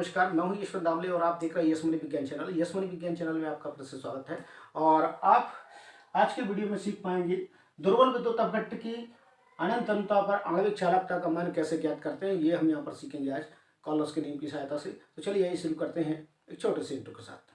नमस्कार, मैं हूं यशवंत दामले और आप देख रहे हैं यशमनी विज्ञान चैनल। यशमनी विज्ञान चैनल में आपका फिर से स्वागत है। और आप आज के वीडियो में सीख पाएंगे दुर्बल विद्युत अपघट्ट की अनंत अनुता पर आणविक चालकता का मान कैसे ज्ञात करते हैं, ये हम यहाँ पर सीखेंगे आज कॉलर्स के नियम की सहायता से। तो चलिए यही शुरू करते हैं एक छोटे से इंट्रो के साथ।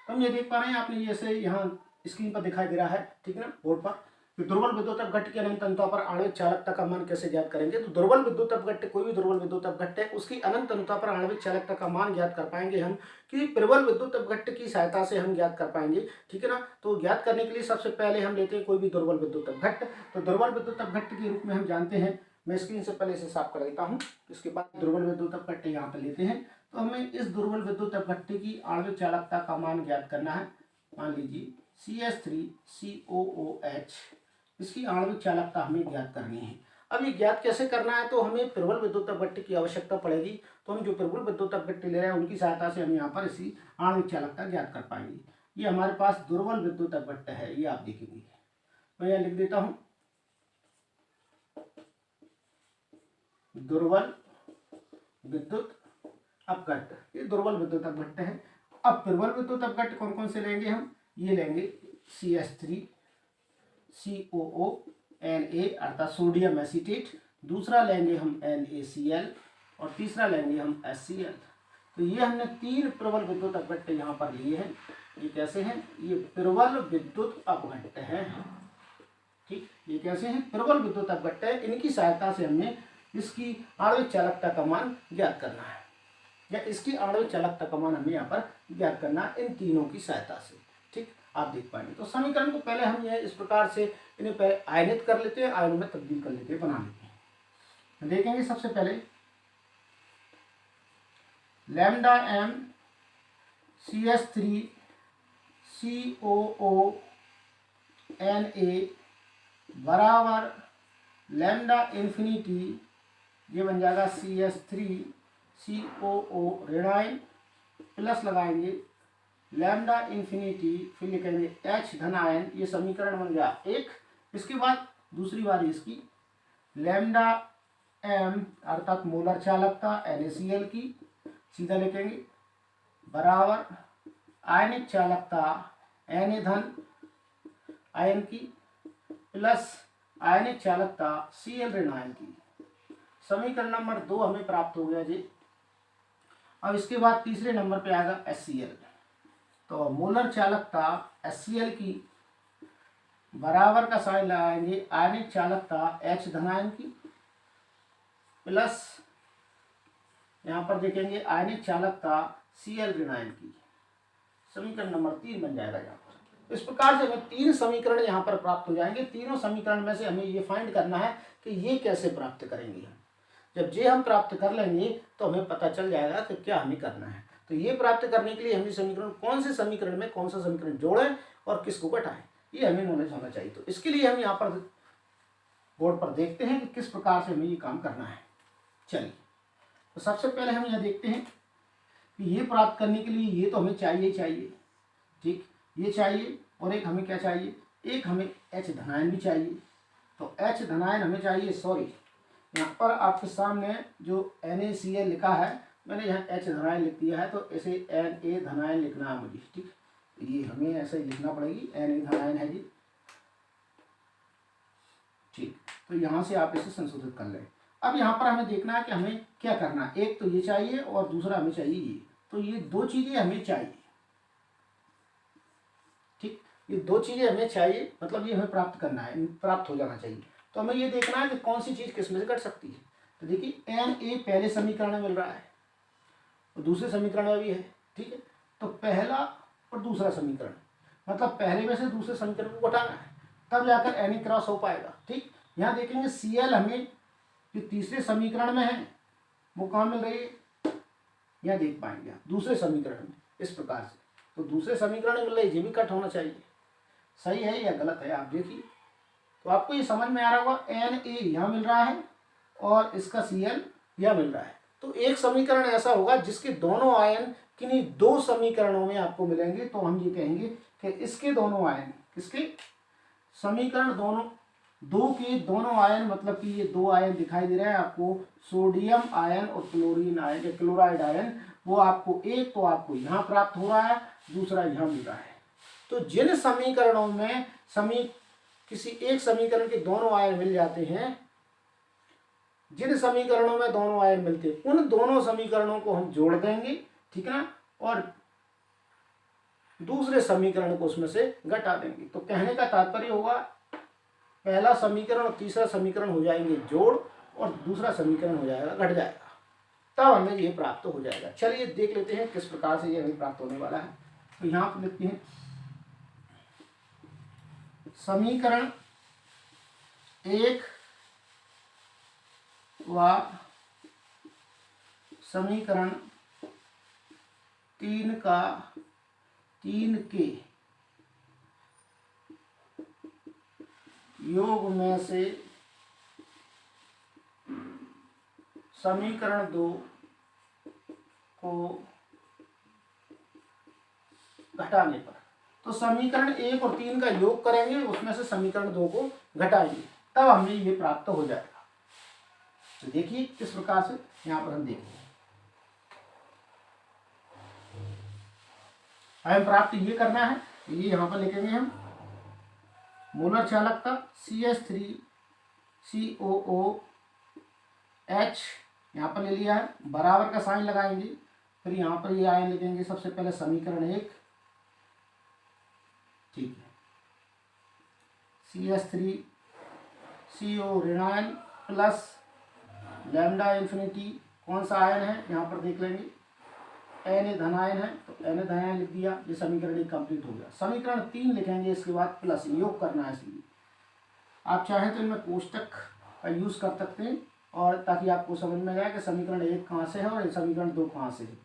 हम ये देख पा रहे हैं, आपने जैसे यहाँ स्क्रीन पर दिखाई दे रहा है, ठीक है ना, बोर्ड पर कि दुर्बल विद्युत अपघट्ट की अनंत अनुता पर आणविक चालकता का मान कैसे ज्ञात करेंगे। तो दुर्बल विद्युत अपघट्ट, कोई भी दुर्बल विद्युत अपघट्ट है, उसकी अनंत अनुता पर आणविक चालकता का मान ज्ञात कर पाएंगे हम कि प्रबल विद्युत अपघट्ट की सहायता से हम ज्ञात कर पाएंगे, ठीक है ना। तो ज्ञात करने के लिए सबसे पहले हम लेते हैं कोई भी दुर्बल विद्युत अपघट्ट। तो दुर्बल विद्युत अपघट्ट के रूप में हम जानते हैं, मैं स्क्रीन से पहले इसे साफ कर देता हूँ, इसके बाद दुर्बल विद्युत अपघट्ट यहाँ पर लेते हैं। तो हमें इस दुर्बल विद्युत अपघट्ट की आणविक चालकता का मान ज्ञात करना है। मान लीजिए CH3COOH, इसकी आणविक चालकता हमें ज्ञात करनी है। अब ये ज्ञात कैसे करना है, तो हमें प्रबल विद्युत अपघट्ट की आवश्यकता पड़ेगी। तो हम जो प्रबल विद्युत अपघट्ट ले रहे हैं उनकी सहायता से हम यहाँ पर इसी आणविक चालकता ज्ञात कर पाएंगे। ये हमारे पास दुर्बल विद्युत अपघट्ट है, ये आप देखेंगे। मैं यहाँ लिख देता हूँ दुर्बल विद्युत अपघट्ट, ये दुर्बल विद्युत अपघट्ट है। अब प्रबल विद्युत अपघट्ट कौन कौन से लेंगे हम, ये लेंगे CH3COONA अर्थात सोडियम एसीटेट, दूसरा लेंगे हम NaCl और तीसरा लेंगे हम HCl। तो ये हमने तीन प्रबल विद्युत अपघट्ट यहाँ पर लिए हैं। ये कैसे हैं, ये प्रबल विद्युत अपघट्ट है, ठीक। ये कैसे हैं, प्रबल विद्युत अपघट्ट है। इनकी सहायता से हमने इसकी आणविक चालकता का मान ज्ञात करना है, या इसकी आणविक चालकता का मान हमें यहाँ पर ज्ञात करना है इन तीनों की सहायता से, ठीक। आप देख पाएंगे। तो समीकरण को पहले हम यह इस प्रकार से इन्हें पहले आयनित कर लेते हैं, आयनों में तब्दील कर लेते हैं, बना लेते हैं। देखेंगे सबसे पहले लैम्डा m CH3COONA बराबर लैम्डा इंफिनिटी, ये बन जाएगा CH3COO ऋणायन प्लस लगाएंगे लैम्डा इंफिनिटी, फिर लिखेंगे H धनायन। ये समीकरण बन गया एक। इसके बाद दूसरी बारी इसकी लैम्डा m अर्थात मोलर चालकता NaCl की, सीधा लिखेंगे बराबर आयनिक चालकता Na धन आयन की प्लस आयनिक चालकता Cl ऋणायन की। समीकरण नंबर 2 हमें प्राप्त हो गया जी। अब इसके बाद तीसरे नंबर पे आएगा HCl। तो मोलर चालकता HCl की बराबर का साइन लगाएंगे आयनिक चालकता H धनायन की प्लस यहाँ पर देखेंगे आयनिक चालकता Cl ऋणायन की। समीकरण नंबर 3 बन जाएगा यहाँ पर। इस प्रकार से हमें तीन समीकरण यहाँ पर प्राप्त हो जाएंगे। तीनों समीकरण में से हमें ये फाइंड करना है कि ये कैसे प्राप्त करेंगे हम। जब ये हम प्राप्त कर लेंगे तो हमें पता चल जाएगा कि क्या हमें करना है। तो ये प्राप्त करने के लिए हमें समीकरण, कौन से समीकरण में कौन सा समीकरण जोड़ें और किसको घटाएं, ये हमें नॉलेज होना चाहिए। तो इसके लिए हम यहाँ पर बोर्ड पर देखते हैं कि किस प्रकार से हमें ये काम करना है। चलिए, तो सबसे पहले हम यहाँ देखते हैं कि ये प्राप्त करने के लिए ये तो हमें चाहिए, ठीक, ये चाहिए। और एक हमें क्या चाहिए, एक हमें H धनायन भी चाहिए। तो H धनायन हमें चाहिए, सॉरी यहाँ पर आपके सामने जो NaCl लिखा है, मैंने यहाँ H धनायन लिख दिया है, तो इसे Na धनायन लिखना है मुझे, ठीक। ये हमें ऐसे ही लिखना पड़ेगी, Na धनायन है जी, ठीक। तो यहाँ से आप इसे संशोधित कर लें। अब यहाँ पर हमें देखना है कि हमें क्या करना है। एक तो ये चाहिए और दूसरा हमें चाहिए ये। तो ये दो चीज़ें हमें चाहिए, ठीक। ये दो चीज़ें हमें चाहिए, मतलब ये हमें प्राप्त करना है, प्राप्त हो जाना चाहिए। तो हमें ये देखना है कि कौन सी चीज़ किस में से घट सकती है। तो देखिए Na पहले समीकरण में मिल रहा है और दूसरे समीकरण में भी है, ठीक है। तो पहला और दूसरा समीकरण, मतलब पहले में से दूसरे समीकरण को घटाना है, तब जाकर Na क्रॉस हो पाएगा, ठीक। यहाँ देखेंगे Cl हमें जो तीसरे समीकरण में है वो कहाँ मिल रही है, यहाँ देख पाएंगे आप दूसरे समीकरण में, इस प्रकार से। तो दूसरे समीकरण में मिल रही है, ये भी कट होना चाहिए। सही है या गलत है, आप देखिए। तो आपको ये समझ में आ रहा होगा, Na यहाँ मिल रहा है और इसका Cl यहाँ मिल रहा है। तो एक समीकरण ऐसा होगा जिसके दोनों आयन किन्हीं दो समीकरणों में आपको मिलेंगे, तो हम ये कहेंगे कि इसके दोनों आयन, किसके, समीकरण दोनों, दो के दोनों आयन, मतलब कि ये दो आयन दिखाई दे रहे हैं आपको, सोडियम आयन और क्लोरीन आयन या क्लोराइड आयन, वो आपको एक तो आपको यहाँ प्राप्त हो रहा है, दूसरा यहाँ मिल रहा है। तो जिन समीकरणों में किसी एक समीकरण के दोनों आयन मिल जाते हैं, जिन समीकरणों में दोनों आयन मिलते हैं, उन दोनों समीकरणों को हम जोड़ देंगे, ठीक है ना, और दूसरे समीकरण को उसमें से घटा देंगे। तो कहने का तात्पर्य होगा, पहला समीकरण और तीसरा समीकरण हो जाएंगे जोड़, और दूसरा समीकरण हो जाएगा घट जाएगा, तब हमें ये प्राप्त हो जाएगा। चलिए देख लेते हैं किस प्रकार से ये हमें प्राप्त होने वाला है। तो यहाँ पर लिखते हैं समीकरण 1 व समीकरण 3 के योग में से समीकरण 2 को घटाने पर, तो समीकरण 1 और 3 का योग करेंगे, उसमें से समीकरण 2 को घटाएंगे, तब हमें ये प्राप्त हो जाएगा। तो देखिए किस प्रकार से यहाँ पर हम देखेंगे, हमें प्राप्त ये करना है। ये यहाँ पर लिखेंगे हम मोलर चालकता CH3COOH यहाँ पर ले लिया है, बराबर का साइन लगाएंगे, फिर यहाँ पर ये आयन लिखेंगे सबसे पहले समीकरण 1, ठीक है, CH3CO ऋणायन प्लस लैम्डा इन्फिनिटी, कौन सा आयन है यहाँ पर देख लेंगे, Na धनायन है, तो Na धनायन लिख दिया, ये समीकरण 1 कंप्लीट हो गया। समीकरण 3 लिखेंगे, इसके बाद प्लस, योग करना है, इसलिए आप चाहें तो इनमें कोष्टक का यूज कर सकते हैं, और ताकि आपको समझ में आए कि समीकरण 1 कहाँ से है और समीकरण 2 कहाँ से है।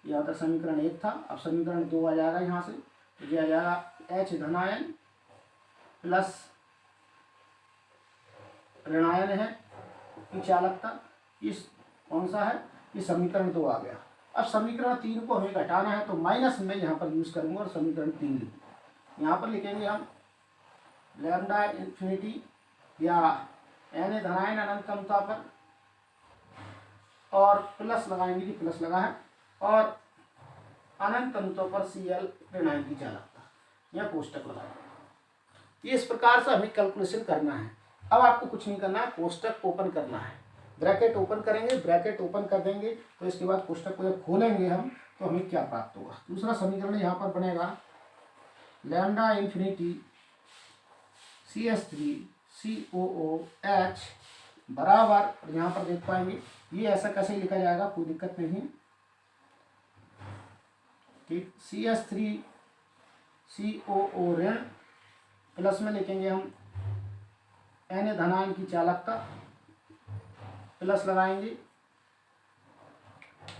यहाँ तक समीकरण 1 था, अब समीकरण 2 आ जाएगा यहाँ से, तो ये आ जाएगा H धनायन प्लस ऋणायन है की चालकता, इस कौन सा है, ये समीकरण 2 आ गया। अब समीकरण 3 को हमें घटाना है, तो माइनस में यहाँ पर यूज करूँगा और समीकरण 3 लिखेंगे। यहाँ पर लिखेंगे हम लैम्डा इन्फिनिटी या Na धनायन अनंत क्रमता पर, और प्लस लगाएंगे कि प्लस लगा है, और अनंत क्रमता पर Cl ऋणायन की चालकता, यह कोष्टक लगाएंगे। ये इस प्रकार से हमें कैलकुलेशन करना है। अब आपको कुछ नहीं करना है, कोष्टक ओपन करना है, ब्रैकेट ओपन करेंगे, ब्रैकेट ओपन कर देंगे, तो इसके बाद कोष्टक को जब खोलेंगे हम, तो हमें क्या प्राप्त होगा। दूसरा समीकरण यहाँ पर बनेगा लैम्डा इन्फिनिटी CH3COOH बराबर, यहाँ पर देख पाएंगे ये ऐसा कैसे लिखा जाएगा, कोई दिक्कत नहीं, ठीक, CH3COO ऋण प्लस में लिखेंगे हम Na धनायन की चालकता, प्लस लगाएंगे,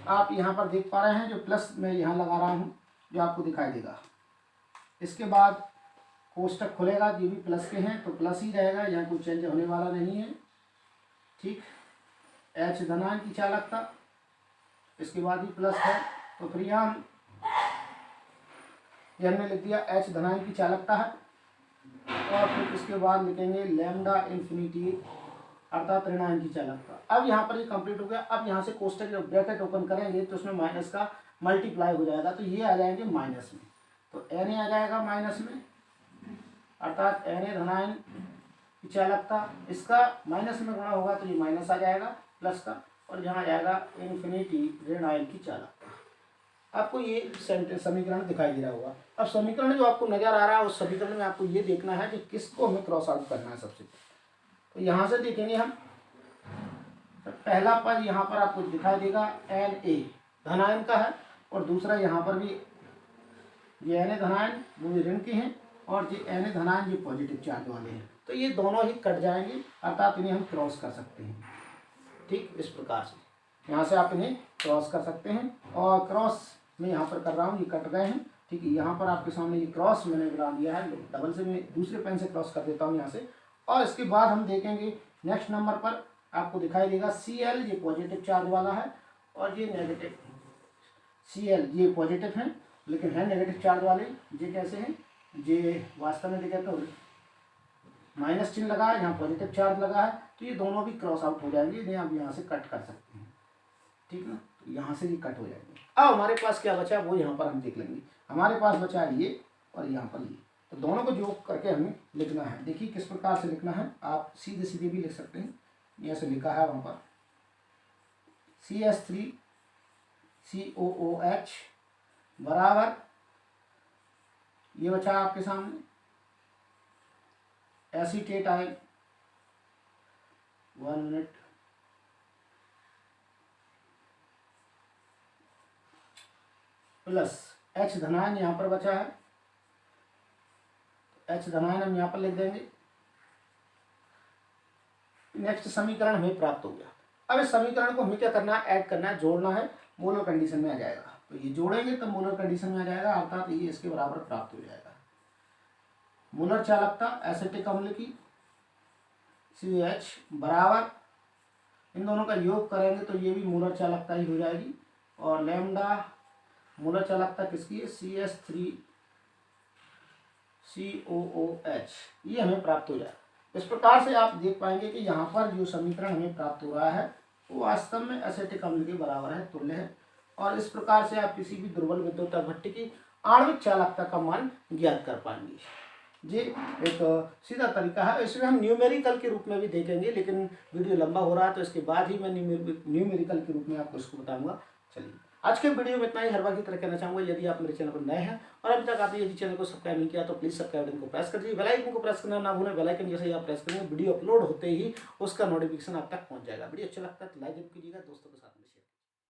आप यहाँ पर देख पा रहे हैं जो प्लस मैं यहाँ लगा रहा हूँ, जो आपको दिखाई देगा। इसके बाद कोष्टक खुलेगा, ये भी प्लस के हैं तो प्लस ही रहेगा, यहाँ कोई चेंज होने वाला नहीं है, ठीक। H धनायन की चालकता, इसके बाद ही प्लस है, तो फिर यहाँ हमने लिख दिया H धनायन की चालकता है, और फिर इसके बाद लिखेंगे लैम्डा इन्फिनिटी अर्थात ऋणायन की चालकता। अब यहाँ पर ये कंप्लीट हो गया। अब यहाँ से कोष्टक जब ब्रैकेट ओपन करेंगे तो उसमें माइनस का मल्टीप्लाई हो जाएगा, तो ये आ जाएंगे माइनस में, तो Na आ जाएगा माइनस में, अर्थात Na धनायन की चालकता, इसका माइनस में गुणा होगा तो ये माइनस आ जाएगा प्लस का, और यहाँ जाएगा इन्फिनिटी ऋणायन की चालकता। आपको ये समीकरण दिखाई दे रहा होगा। अब समीकरण जो आपको नजर आ रहा है, उस समीकरण में आपको ये देखना है कि किसको हमें क्रॉस आउट करना है सबसे। तो यहाँ से देखेंगे हम, तो पहला पद यहाँ पर आपको दिखाई देगा Na धनायन का है, और दूसरा यहाँ पर भी ये Na धनायन वो ऋण के हैं, और ये Na धनायन ये पॉजिटिव चार्ज वाले हैं, तो ये दोनों ही कट जाएंगे, अर्थात इन्हें हम क्रॉस कर सकते हैं, ठीक। इस प्रकार से यहाँ से आप इन्हें क्रॉस कर सकते हैं, और क्रॉस मैं यहाँ पर कर रहा हूँ, ये कट गए हैं, ठीक है। यहाँ पर आपके सामने ये क्रॉस मैंने बना दिया है, डबल से मैं दूसरे पेन से क्रॉस कर देता हूँ यहाँ से। और इसके बाद हम देखेंगे नेक्स्ट नंबर पर आपको दिखाई देगा Cl, ये पॉजिटिव चार्ज वाला है, और ये नेगेटिव। Cl ये पॉजिटिव है लेकिन है नेगेटिव चार्ज वाले, ये कैसे हैं, ये वास्तव में देखें तो माइनस चिन्ह लगा है, यहाँ पॉजिटिव चार्ज लगा है, तो ये दोनों भी क्रॉस आउट हो जाएंगे, इन्हें आप यहाँ से कट कर सकते हैं, ठीक ना। तो यहाँ से ये कट हो जाएंगे। अब हमारे पास क्या बचा वो यहाँ पर हम देख लेंगे। हमारे पास बचा है ये और यहाँ पर ये, तो दोनों को जोड़ करके हमें लिखना है। देखिए किस प्रकार से लिखना है, आप सीधे सीधे भी लिख सकते हैं। ऐसे लिखा है वहाँ पर CH3COOH बराबर, ये बचा आपके सामने acetate ion, 1 minute, plus H धनायन यहाँ पर बचा है, H धनायन हम यहाँ पर लिख देंगे। नेक्स्ट समीकरण हमें प्राप्त हो गया। अब इस समीकरण को हमें क्या करना है, ऐड करना है, जोड़ना है, मोलर कंडीशन में आ जाएगा। तो ये जोड़ेंगे तो मोलर कंडीशन में आ जाएगा, अर्थात ये इसके बराबर प्राप्त हो जाएगा। मोलर चालकता एसिटिक अम्ल की CH बराबर, इन दोनों का योग करेंगे तो ये भी मोलर चालकता ही हो जाएगी, और लैम्डा मोलर चालकता किसकी है, CH3COOH, ये हमें प्राप्त हो जाएगा। इस प्रकार से आप देख पाएंगे कि यहाँ पर जो समीकरण हमें प्राप्त हो रहा है वो वास्तव में एसिटिक अम्ल के बराबर है, तुल्य है। और इस प्रकार से आप किसी भी दुर्बल विद्युत भट्टी की आणविक चालकता का मान ज्ञात कर पाएंगे। ये एक सीधा तरीका है। इसमें हम न्यूमेरिकल के रूप में भी देखेंगे, लेकिन वीडियो लंबा हो रहा है तो इसके बाद ही मैं न्यूमेरिकल के रूप में आपको इसको बताऊंगा। चलिए आज के वीडियो में इतना ही। हर बार की तरह कहना चाहूँगा, यदि आप मेरे चैनल पर नए हैं और अभी तक आपने यदि चैनल को सब्सक्राइब नहीं किया तो प्लीज़ सब्सक्राइब बटन को प्रेस कर दीजिए, बेल आइकन को प्रेस करना ना भूलें। बेल आइकन जैसे ही आप प्रेस करेंगे वीडियो अपलोड होते ही उसका नोटिफिकेशन आप तक पहुँच जाएगा। वीडियो अच्छा लगता है तो लाइक जरूर कीजिएगा, दोस्तों के साथ